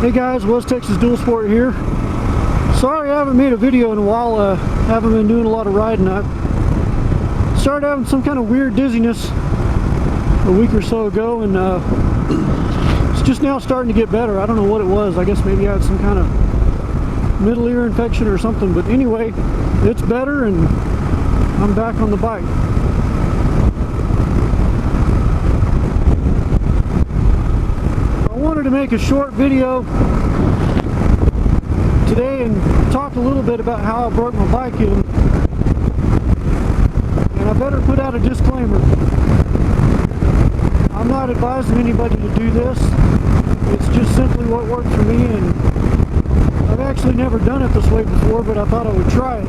Hey guys, West Texas Dual Sport here. Sorry I haven't made a video in a while. Haven't been doing a lot of riding. I started having some kind of weird dizziness a week or so ago, and it's just now starting to get better. I don't know what it was. I guess maybe I had some kind of middle ear infection or something, but anyway, it's better and I'm back on the bike. I wanted to make a short video today and talk a little bit about how I broke my bike in. And I better put out a disclaimer. I'm not advising anybody to do this. It's just simply what worked for me, and I've actually never done it this way before, but I thought I would try it.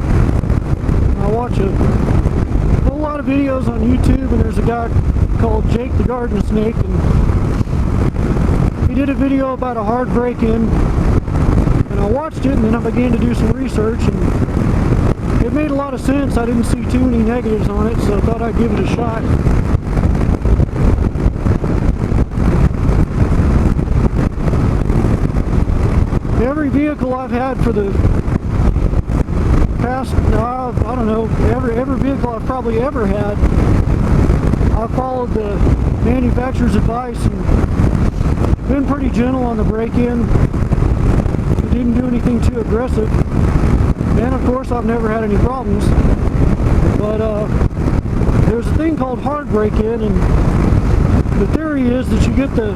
I watch a whole lot of videos on YouTube, and there's a guy called Jake the Garden Snake, and he did a video about a hard break-in, and I watched it, and then I began to do some research, and it made a lot of sense. I didn't see too many negatives on it, so I thought I'd give it a shot. Every vehicle I've had for the past, I don't know, every vehicle I've probably ever had, I followed the manufacturer's advice and been pretty gentle on the break-in. Didn't do anything too aggressive, and of course I've never had any problems. But there's a thing called hard break-in, and the theory is that you get the,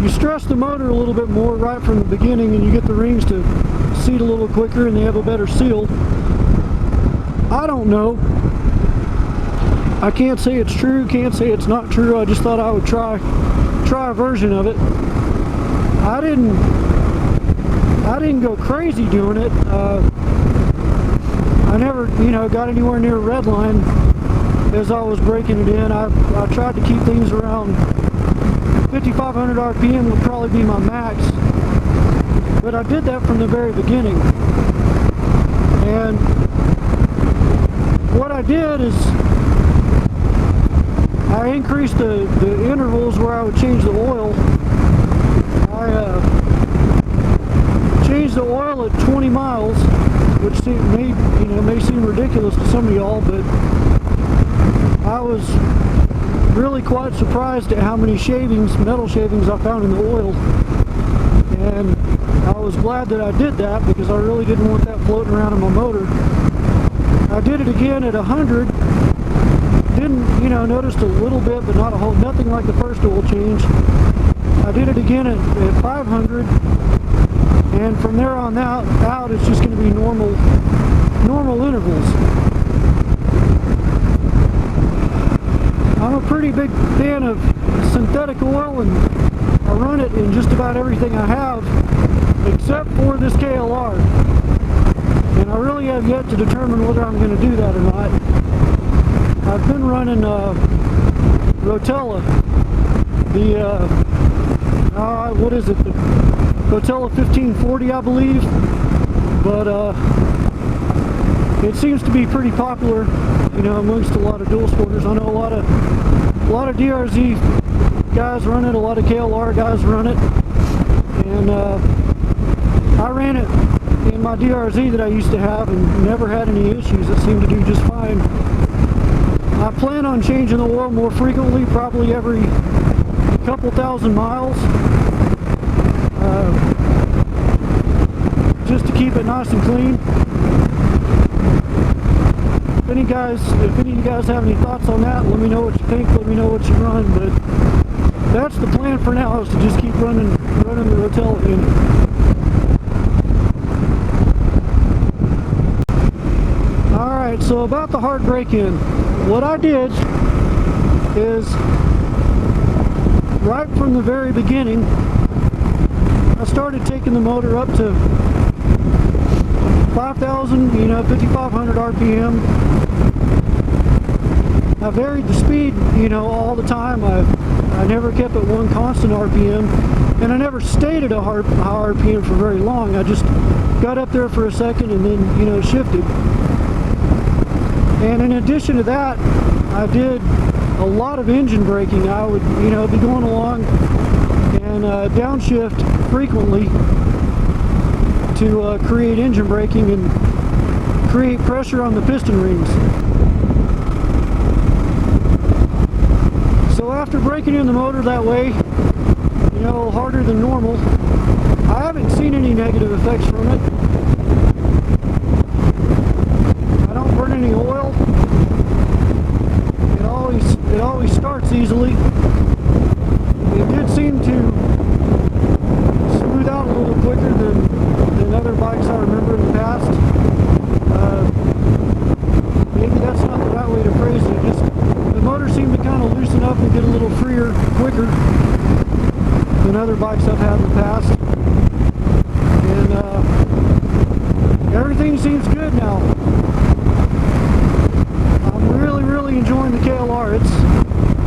you stress the motor a little bit more right from the beginning, and you get the rings to seat a little quicker, and they have a better seal. I don't know. I can't say it's true, can't say it's not true. I just thought I would try a version of it. I didn't go crazy doing it. I never, got anywhere near a red line as I was breaking it in. I tried to keep things around 5,500 RPM would probably be my max. But I did that from the very beginning. And what I did is I increased the intervals where I would change the oil. I changed the oil at 20 miles, which may seem ridiculous to some of y'all, but I was really quite surprised at how many metal shavings I found in the oil. And I was glad that I did that, because I really didn't want that floating around in my motor. I did it again at 100. Didn't, noticed a little bit, but not a whole, nothing like the first oil change. I did it again at 500, and from there on out it's just going to be normal intervals. I'm a pretty big fan of synthetic oil, and I run it in just about everything I have, except for this KLR. And I really have yet to determine whether I'm going to do that or not. I've been running Rotella, what is it, the Rotella 1540, I believe, but it seems to be pretty popular, amongst a lot of dual sporters. I know a lot of DRZ guys run it, a lot of KLR guys run it, and I ran it in my DRZ that I used to have and never had any issues. It seemed to do just fine. I plan on changing the oil more frequently, probably every couple thousand miles, just to keep it nice and clean. If any of you guys have any thoughts on that, let me know what you think, let me know what you run, but that's the plan for now, is to just keep running the Rotella in. Alright, so about the hard break-in. What I did is, right from the very beginning, I started taking the motor up to 5,000, 5,500 RPM. I varied the speed, all the time. I never kept it one constant RPM, and I never stayed at a high RPM for very long. I just got up there for a second and then, shifted. And in addition to that, I did a lot of engine braking. I would, be going along, and and downshift frequently to create engine braking and create pressure on the piston rings. So after braking in the motor that way, you know, harder than normal, I haven't seen any negative effects from it. I don't burn any oil. It always starts easily. It did seem to smooth out a little quicker than other bikes I remember in the past. Maybe that's not the right way to phrase it. Just the motor seemed to kind of loosen up and get a little freer quicker than other bikes I've had in the past. And everything seems good now. I'm really enjoying the KLR.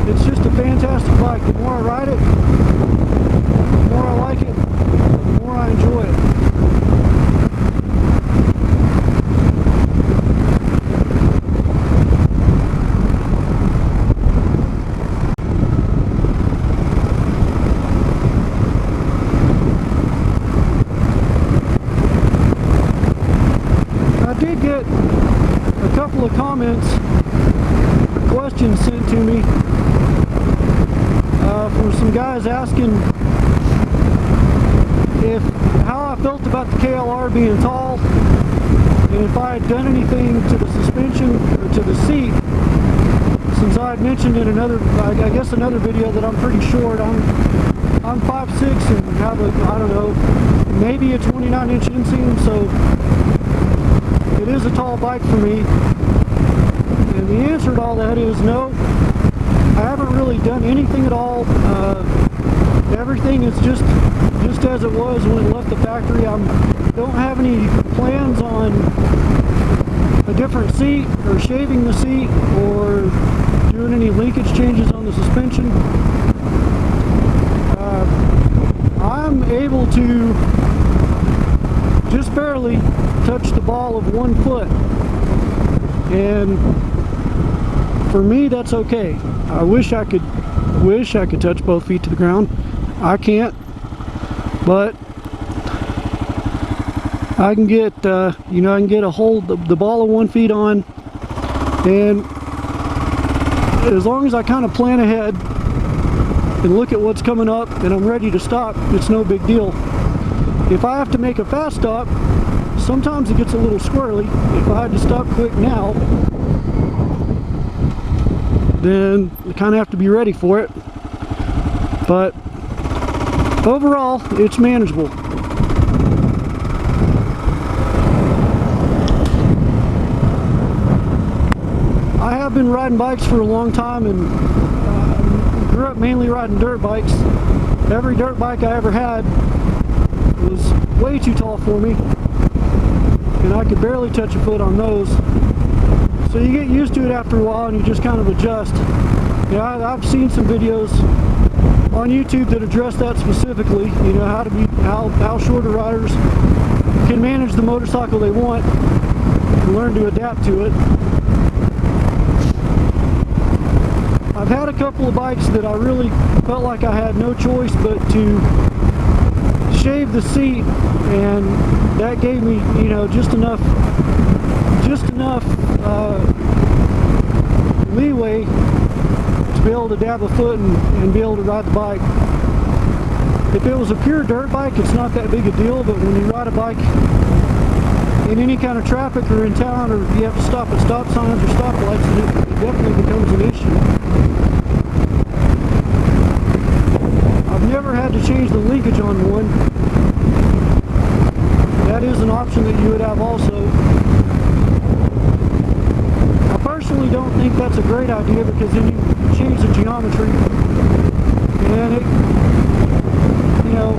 It's just a fantastic bike. The more I ride it, the more I like it, the more I enjoy it. I did get a couple of comments, questions sent to me from some guys asking how I felt about the KLR being tall, and if I had done anything to the suspension or to the seat, since I had mentioned in another, I guess another video, that I'm pretty short. I'm 5'6" and have a, I don't know, maybe a 29-inch inseam, so it is a tall bike for me. And the answer to all that is no. I haven't really done anything at all. Everything is just as it was when it left the factory. I don't have any plans on a different seat or shaving the seat or doing any linkage changes on the suspension. I'm able to just barely touch the ball of 1 foot, and for me that's okay. I wish I could touch both feet to the ground. I can't, but I can get you know, I can get a hold the ball of 1 foot on, and as long as I kind of plan ahead and look at what's coming up and I'm ready to stop, it's no big deal. If I have to make a fast stop, sometimes it gets a little squirrely. If I had to stop quick now, then I kind of have to be ready for it. But overall, it's manageable. I have been riding bikes for a long time, and grew up mainly riding dirt bikes. Every dirt bike I ever had was way too tall for me, and I could barely touch a foot on those. So you get used to it after a while, and you just kind of adjust. Yeah, I've seen some videos on YouTube that address that specifically. You know, how shorter riders can manage the motorcycle they want and learn to adapt to it. I've had a couple of bikes that I really felt like I had no choice but to shave the seat, and that gave me, you know, just enough leeway to be able to dab a foot and be able to ride the bike. If it was a pure dirt bike, it's not that big a deal, but when you ride a bike in any kind of traffic or in town, or you have to stop at stop signs or stoplights, it definitely becomes an issue. I've never had to change the linkage on one. That is an option that you would have also. I personally don't think that's a great idea, because then you change the geometry, and it, you know,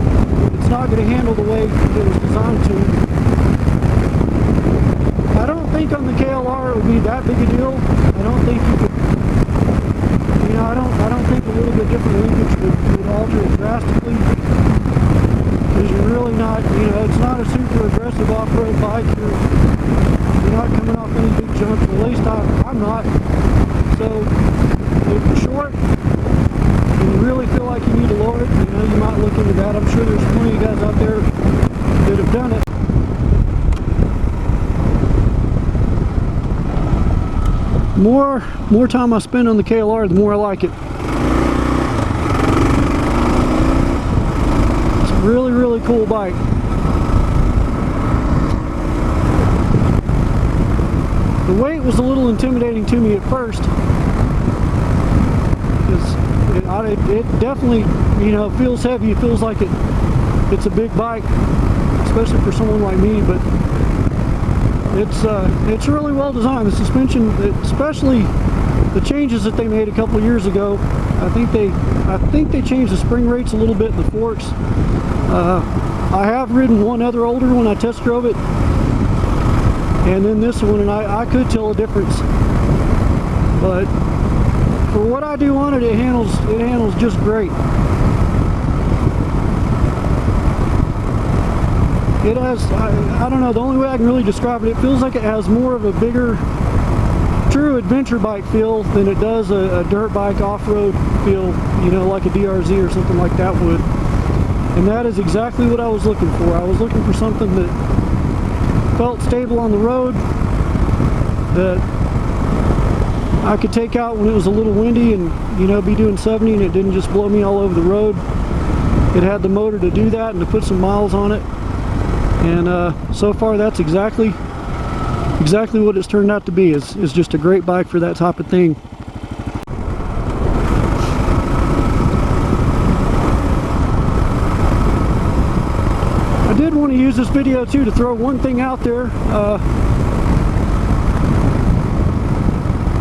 it's not going to handle the way it was designed to. I don't think on the KLR it would be that big a deal. I don't think you could, you know, I don't think a little bit different linkage would alter it drastically, because you're really not, you know, it's not a super aggressive off-road bike. You're not coming off any big jumps, at least I'm not. So if you're short and you really feel like you need to lower it, you know, you might look into more time I spend on the KLR, the more I like it. It's a really, really cool bike. The weight was a little intimidating to me at first, because it definitely, you know, feels heavy. It feels like it's a big bike, especially for someone like me. But it's really well designed. The suspension, especially the changes that they made a couple of years ago. I think they changed the spring rates a little bit in the forks. I have ridden one other older one. I test drove it, and then this one, and I could tell a difference. But for what I do on it, it handles just great. It has, I don't know, the only way I can really describe it, it feels like it has more of a bigger, true adventure bike feel than it does a dirt bike off-road feel, you know, like a DRZ or something like that would. And that is exactly what I was looking for. I was looking for something that felt stable on the road, that I could take out when it was a little windy and, you know, be doing 70 and it didn't just blow me all over the road. It had the motor to do that and to put some miles on it. And so far that's exactly what it's turned out to be. Is just a great bike for that type of thing. I did want to use this video too to throw one thing out there.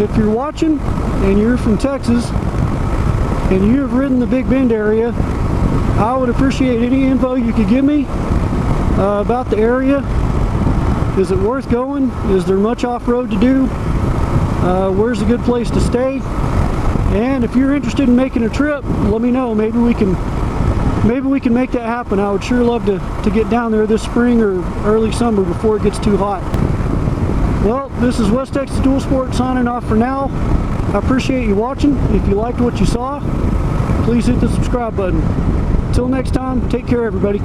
If you're watching and you're from Texas and you have ridden the Big Bend area, I would appreciate any info you could give me about the area. Is it worth going? Is there much off-road to do? Where's a good place to stay? And if you're interested in making a trip, let me know. Maybe we can make that happen. I would sure love to get down there this spring or early summer before it gets too hot. Well, this is West Texas Dual Sport signing off for now. I appreciate you watching. If you liked what you saw, please hit the subscribe button. Until next time, take care everybody.